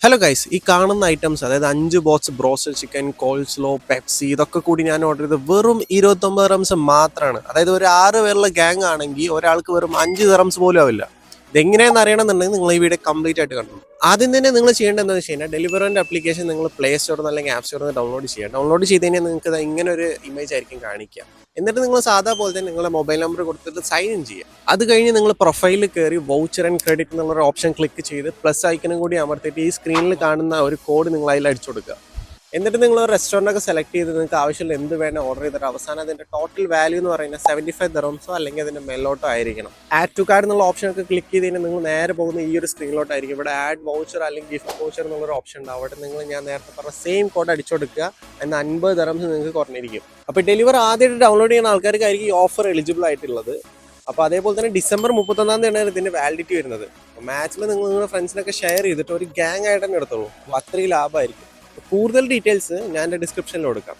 Hello guys, ഈ കാണുന്ന items അതായത് 5 box broasted chicken, coleslaw, Pepsi ഇതൊക്കെ കൂടി ഞാൻ ഓർഡർ ചെയ്തത് വെറും 29 റംസ് മാത്രമാണ്. അതായത് ഒരു 6 പേരുള്ള ഗ്യാങ് ആണെങ്കിൽ ഒരാൾക്ക് വെറും 5 റംസ് പോലും ആവില്ല. ഇതെങ്ങനെയാണെന്ന് അറിയണമെന്നുണ്ടെങ്കിൽ നിങ്ങൾ ഈ വീഡിയോ കംപ്ലീറ്റ് ആയിട്ട് കണ്ടു. ആദ്യം തന്നെ നിങ്ങൾ ചെയ്യേണ്ടത് എന്താണെന്ന് വെച്ച് കഴിഞ്ഞാൽ ഡെലിവറിൻ്റെ ആപ്ലിക്കേഷൻ നിങ്ങൾ പ്ലേ സ്റ്റോറിൽ നിന്ന് അല്ലെങ്കിൽ ആപ്പ് സ്റ്റോറിൽ നിന്ന് ഡൗൺലോഡ് ചെയ്യുക. ഡൗൺലോഡ് ചെയ്ത് കഴിഞ്ഞാൽ നിങ്ങൾക്ക് ഇങ്ങനെ ഒരു ഇമേജ് ആയിരിക്കും കാണിക്കുക. എന്നിട്ട് നിങ്ങൾ സാധാ പോലെ തന്നെ നിങ്ങളുടെ മൊബൈൽ നമ്പർ കൊടുത്തിട്ട് സൈൻ ഇൻ ചെയ്യുക. അത് കഴിഞ്ഞ് നിങ്ങൾ പ്രൊഫൈലിൽ കയറി വൗച്ചർ ആൻഡ് ക്രെഡിറ്റ് എന്നുള്ള ഓപ്ഷൻ ക്ലിക്ക് ചെയ്ത് പ്ലസ് ഐക്കനും കൂടി അമർത്തിയിട്ട് ഈ സ്ക്രീനിൽ കാണുന്ന ഒരു കോഡ് നിങ്ങൾ അതിൽ അടിച്ചു കൊടുക്കുക. എന്നിട്ട് നിങ്ങൾ റെസ്റ്റോറൻ്റ് ഒക്കെ സെലക്ട് ചെയ്ത് നിങ്ങൾക്ക് ആവശ്യമുള്ള എന്ത് വേണം ഓർഡർ ചെയ്തിട്ട് അവസാനം അതിൻ്റെ ടോട്ടൽ വാല്യൂ എന്ന് പറയുന്നത് 75 ദിർഹംസോ അല്ലെങ്കിൽ അതിൻ്റെ മേലോട്ടോ ആയിരിക്കണം. ആഡ് ടു കാർഡ് എന്നുള്ള ഓപ്ഷൻ ഒക്കെ ക്ലിക്ക് ചെയ്ത് കഴിഞ്ഞാൽ നിങ്ങൾ നേരെ പോകുന്ന ഈ ഒരു സ്ക്രീനിലോട്ടായിരിക്കും. ഇവിടെ ആഡ് വൗച്ചർ അല്ലെങ്കിൽ ഗിഫ്റ്റ് വൗച്ചർ എന്നുള്ളൊരു ഓപ്ഷൻ ഉണ്ട്. അവിടെ നിങ്ങൾ ഞാൻ നേരത്തെ പറഞ്ഞ സെയിം കോഡ് അടിച്ചു കൊടുക്കുക. എന്നാൽ 50 ദിർഹംസ് നിങ്ങൾക്ക് കുറഞ്ഞിരിക്കും. അപ്പോൾ ഡെലിവറി ആദ്യമായിട്ട് ഡൗൺലോഡ് ചെയ്യുന്ന ആൾക്കാർക്കായിരിക്കും ഈ ഓഫർ എലിജിബിൾ ആയിട്ടുള്ളത്. അപ്പോൾ അതേപോലെ തന്നെ ഡിസംബർ 31 തീയതിയാണ് ഇതിൻ്റെ വാലിഡിറ്റി വരുന്നത്. അപ്പോൾ മാക്സിമം നിങ്ങൾ നിങ്ങളുടെ ഫ്രണ്ട്സിനൊക്കെ ഷെയർ ചെയ്തിട്ട് ഒരു ഗ്യാങ് ആയിട്ട് തന്നെ എടുത്തോളൂ. അപ്പോൾ അത്രയും ലാഭമായിരിക്കും. കൂടുതൽ ഡീറ്റെയിൽസ് ഞാൻ എൻ്റെ ഡിസ്ക്രിപ്ഷനിൽ കൊടുക്കാം.